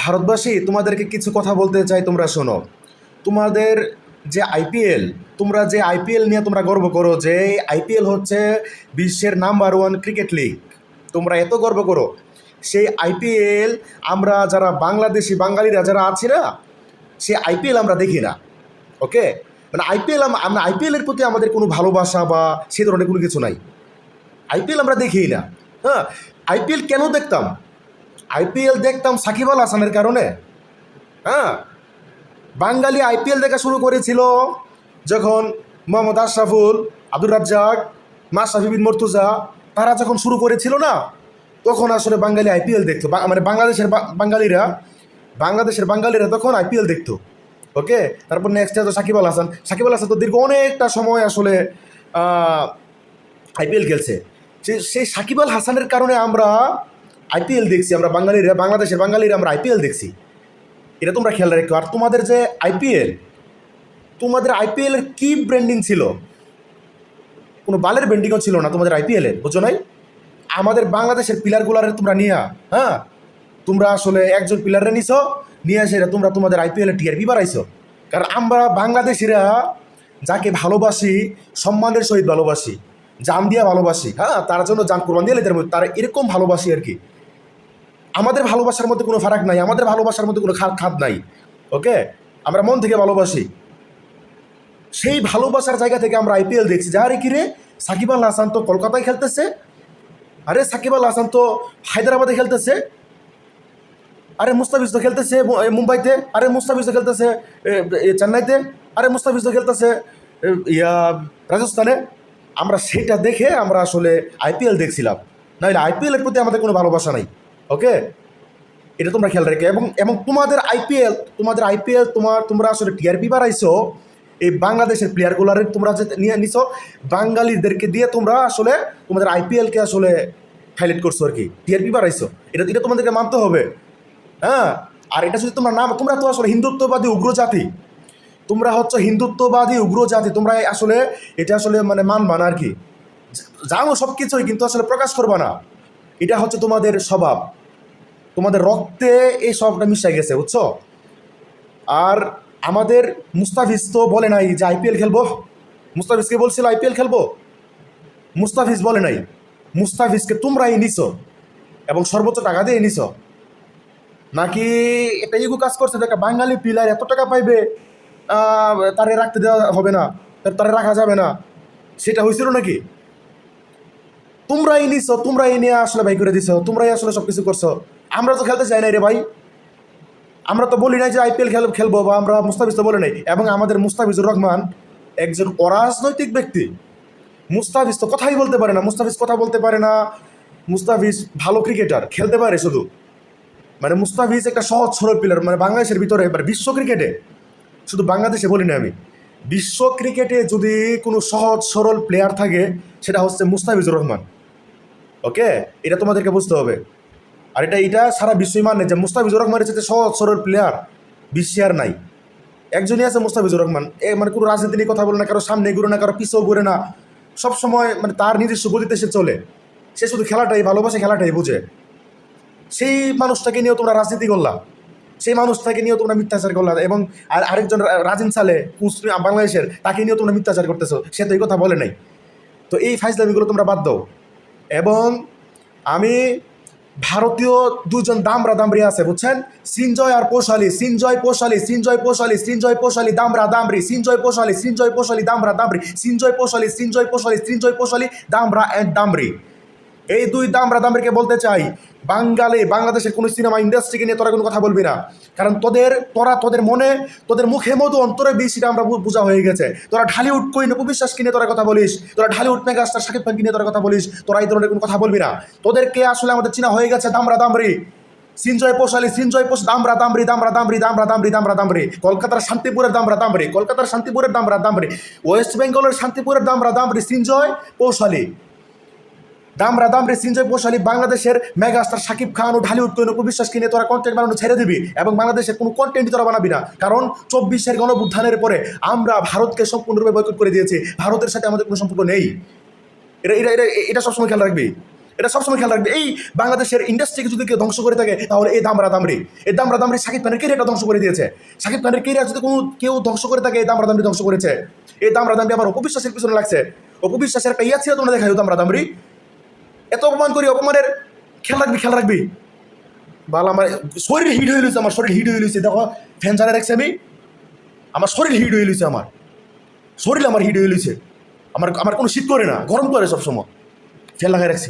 ভারতবাসী, তোমাদেরকে কিছু কথা বলতে চাই, তোমরা শোনো। তোমাদের যে আইপিএল, তোমরা যে আইপিএল নিয়ে তোমরা গর্ব করো যে আইপিএল হচ্ছে বিশ্বের নাম্বার 1 ক্রিকেট লিগ, তোমরা এত গর্ব করো, সেই আইপিএল আমরা যারা বাংলাদেশি বাঙালিরা যারা আছি না, সেই আইপিএল আমরা দেখি না। ওকে, মানে আইপিএল আমরা আইপিএলের প্রতি আমাদের কোনো ভালোবাসা বা সে ধরনের কোনো কিছু নাই। আইপিএল আমরা দেখিই না। হ্যাঁ, আইপিএল কেন দেখতাম? আইপিএল দেখতাম সাকিব আল হাসানের কারণে। হ্যাঁ, বাঙালি আইপিএল দেখা শুরু করেছিল যখন মোহাম্মদ আশরাফুল, আব্দুর রাজ্জাক, মাশরাফি বিন মুর্তজা তারা যখন শুরু করেছিল না, তখন আসলে বাঙালি আইপিএল দেখতো। মানে বাংলাদেশের বাঙালিরা তখন আইপিএল দেখতো। ওকে, তারপর নেক্সট তো সাকিব আল হাসান। সাকিব আল হাসান তো দীর্ঘ অনেকটা সময় আসলে আইপিএল খেলছে। সেই সাকিব আল হাসানের কারণে আমরা আইপিএল দেখছি, আমরা বাংলাদেশের বাঙালিরা আমরা আইপিএল দেখছি। এটা তোমরা খেয়াল রাখো। আর তোমাদের যে তোমাদের আইপিএলের কি ব্র্যান্ডিং ছিল? কোনো বালের ব্র্যান্ডিংও ছিল না তোমাদের আইপিএলের, বুঝছো নাই? আমাদের বাংলাদেশের প্লেয়ারগুলারে তোমরা নিয়ে, হ্যাঁ, তোমরা আসলে একজন প্লেয়ারে নিয়ে এসে তোমরা তোমাদের আইপিএলে টিআরপি বাড়াইছো। কারণ আমরা বাংলাদেশিরা যাকে ভালোবাসি, সম্মানের সহিত ভালোবাসি, জান দিয়া ভালোবাসি, হ্যাঁ, তার জন্য জান কোরবান দিয়ে তারা এরকম ভালোবাসি আর কি। আমাদের ভালোবাসার মধ্যে কোনো ফারাক নাই, আমাদের ভালোবাসার মধ্যে কোনো খাদ নাই। ওকে, আমরা মন থেকে ভালোবাসি। সেই ভালোবাসার জায়গা থেকে আমরা আইপিএল দেখছি। যারে কি রে, সাকিব আল হাসান তো কলকাতায় খেলতেছে, আরে সাকিব আল হাসান তো হায়দ্রাবাদে খেলতেছে, আরে মুস্তাফিজ তো খেলতেছে মুম্বাইতে, আরে মুস্তাফিজ তো খেলতেছে চেন্নাইতে, আরে মুস্তাফিজ তো খেলতেছে রাজস্থানে। আমরা সেটা দেখে আমরা আসলে আইপিএল দেখছিলাম, নাহলে আইপিএলের প্রতি আমাদের কোনো ভালোবাসা নাই। ওকে, এটা তোমরা খেয়াল রেখে। এবং তোমাদের আইপিএল তোমরা আসলে টিআরপি বাড়াইছো এই বাংলাদেশের প্লেয়ারগুলারে তোমরা যে নিয়ে নিছো, বাঙালিদেরকে দিয়ে তোমরা আসলে তোমাদের আইপিএলকে আসলে হাইলাইট করছো আর কি, টিআরপি বাড়াইছো। এটা তোমাদেরকে মানতে হবে। হ্যাঁ, আর এটা যদি তোমরা তো আসলে হিন্দুত্ববাদী উগ্র জাতি, তোমরা হচ্ছে হিন্দুত্ববাদী উগ্র জাতি। তোমরা আসলে এটা আসলে মানে মানবা না আর কি, জানো সব কিছুই, কিন্তু আসলে প্রকাশ করবা না। এটা হচ্ছে তোমাদের স্বভাব, তোমাদের রক্তে এই সবটা মিশে গেছে, বুঝছো? আর আমাদের মুস্তাফিজ তো বলে নাই যে আইপিএল খেলবো। মুস্তাফিজকে বলছিল আইপিএল খেলবো, মুস্তাফিজ বলে নাই। মুস্তাফিজকে তোমরাই নিছো এবং সর্বোচ্চ টাকা দিয়ে নিছো। নাকি এটা ইগো কাজ করছে, একটা বাঙালি প্লেয়ার এত টাকা পাইবে, তারে রাখতে দেওয়া হবে না, তারে রাখা যাবে না, সেটা হয়েছিল নাকি? তোমরাই নিছো, তোমরাই নিয়ে আসলে ভাই করে দিছো, তোমরাই আসলে সব কিছু করছো। আমরা তো খেলতে চাই না রে ভাই, আমরা তো বলি নাই যে আইপিএল খেলবো, বা আমরা মুস্তাফিজ তো বলে নাই। এবং আমাদের মুস্তাফিজুর রহমান একজন অরাজনৈতিক ব্যক্তি। মুস্তাফিজ তো কথাই বলতে পারে না, মুস্তাফিজ ভালো ক্রিকেটার, খেলতে পারে শুধু, মানে মুস্তাফিজ একটা সহজ সরল প্লেয়ার। মানে বাংলাদেশের ভিতরে এবার বিশ্ব ক্রিকেটে, শুধু বাংলাদেশে বলি না আমি, বিশ্ব ক্রিকেটে যদি কোনো সহজ সরল প্লেয়ার থাকে সেটা হচ্ছে মুস্তাফিজুর রহমান। ওকে, এটা তোমাদেরকে বুঝতে হবে। আর এটা সারা বিশ্বই মানে যে মুস্তাফিজুর রহমানের সাথে সহজ সরল প্লেয়ার বিশ্বে আর নাই। একজনই আছে মুস্তাফিজুর রহমান। মানে কোনো রাজনীতি নিয়ে কথা বলে না, কারো সামনে ঘুরে না, কারো পিছেও ঘুরে না, সবসময় মানে তার নিজস্ব গতিতে সে চলে। সে শুধু খেলাটাই ভালোবাসে, খেলাটাই বুঝে। সেই মানুষটাকে নিয়েও তোমরা রাজনীতি করলা, সেই মানুষটাকে নিয়েও তোমরা মিথ্যাচার করলা। এবং আরেকজন রাজিন সালে বাংলাদেশের, তাকে নিয়েও তোমরা মিথ্যাচার করতেছো, সে তো এই কথা বলে নাই। তো এই ফাইজলামিগুলো তোমরা বাদ দাও। এবং আমি ভারতীয় দুজন দামরি আছে, বুঝছেন? সিনজয় আর পোশালি, সিনজয় পোশালি দামরা অ্যান্ড দামরি। এই দুই দামরিকে বলতে চাই, বাংলাদেশের কোনো সিনেমা ইন্ডাস্ট্রিকে নিয়ে তোরা কোনো কথা বলবি না। কারণ তোদের মুখে মধু অন্তরে বেশিটা আমরা বোঝা হয়ে গেছে। তোরা ঢালিউড কুইন অপু বিশ্বাস কিনে তোরা কথা বলিস, তোরা ঢালিউড মেগাস্টার শাকিব খান কিনে তোরা কথা বলিস, তোরা এই ধরনের কোনো কথা বলবি না। তোদেরকে আসলে আমাদের চিনা হয়ে গেছে দামরি। সিনজয় পোশালি, দামরি। কলকাতার শান্তিপুরের দামরি, ওয়েস্ট বেঙ্গলের শান্তিপুরের দামরি সিনজয় পোশালি। সিনজয় পোশালি বাংলাদেশের মেগাস্টার শাকিব খান ও ঢালিউড কুইন অপু বিশ্বাস কিনে তোরা কন্টেন্ট বানানো ছেড়ে দিবি, এবং বাংলাদেশের কোনো কন্টেন্টই তোরা বানাবি না। কারণ 24-এর গণঅভ্যুত্থানের পরে আমরা ভারতকে সম্পূর্ণরূপে বয়কট করে দিয়েছি, ভারতের সাথে আমাদের কোনো সম্পর্ক নেই। এটা সবসময় খেয়াল রাখবি। এটা সবসময় খেয়াল রাখবে। এই বাংলাদেশের ইন্ডাস্ট্রিকে যদি কেউ ধ্বংস করে থাকে তাহলে এই দামরা দামরি শাকিব খানের কেরিয়ারটা ধ্বংস করে দিয়েছে। শাকিব খানের কেরিয়ার যদি কোনো কেউ ধ্বংস করে থাকে এই দামরা দামরি ধ্বংস করেছে। এই দামরা দামরি আবার অপবিশ্বাসের পিছনে লাগছে। অপবিশ্বাসের একটা ইয়া ছিল তোমরা দেখাই দামরা দামরি এত অপমান করি, অপমানের খেয়াল রাখবি। বাল আমার শরীর হিট হয়ে লইছে, আমার শরীর হিট হয়ে লইছে। দেখো ফ্যান চালা রাখছি আমি, আমার শরীর হিট হয়ে লইছে, আমার শরীর আমার হিট হয়ে লইছে। আমার কোনো শীত করে না, গরম করে সবসময়, ফ্যান লাগাই রাখছি।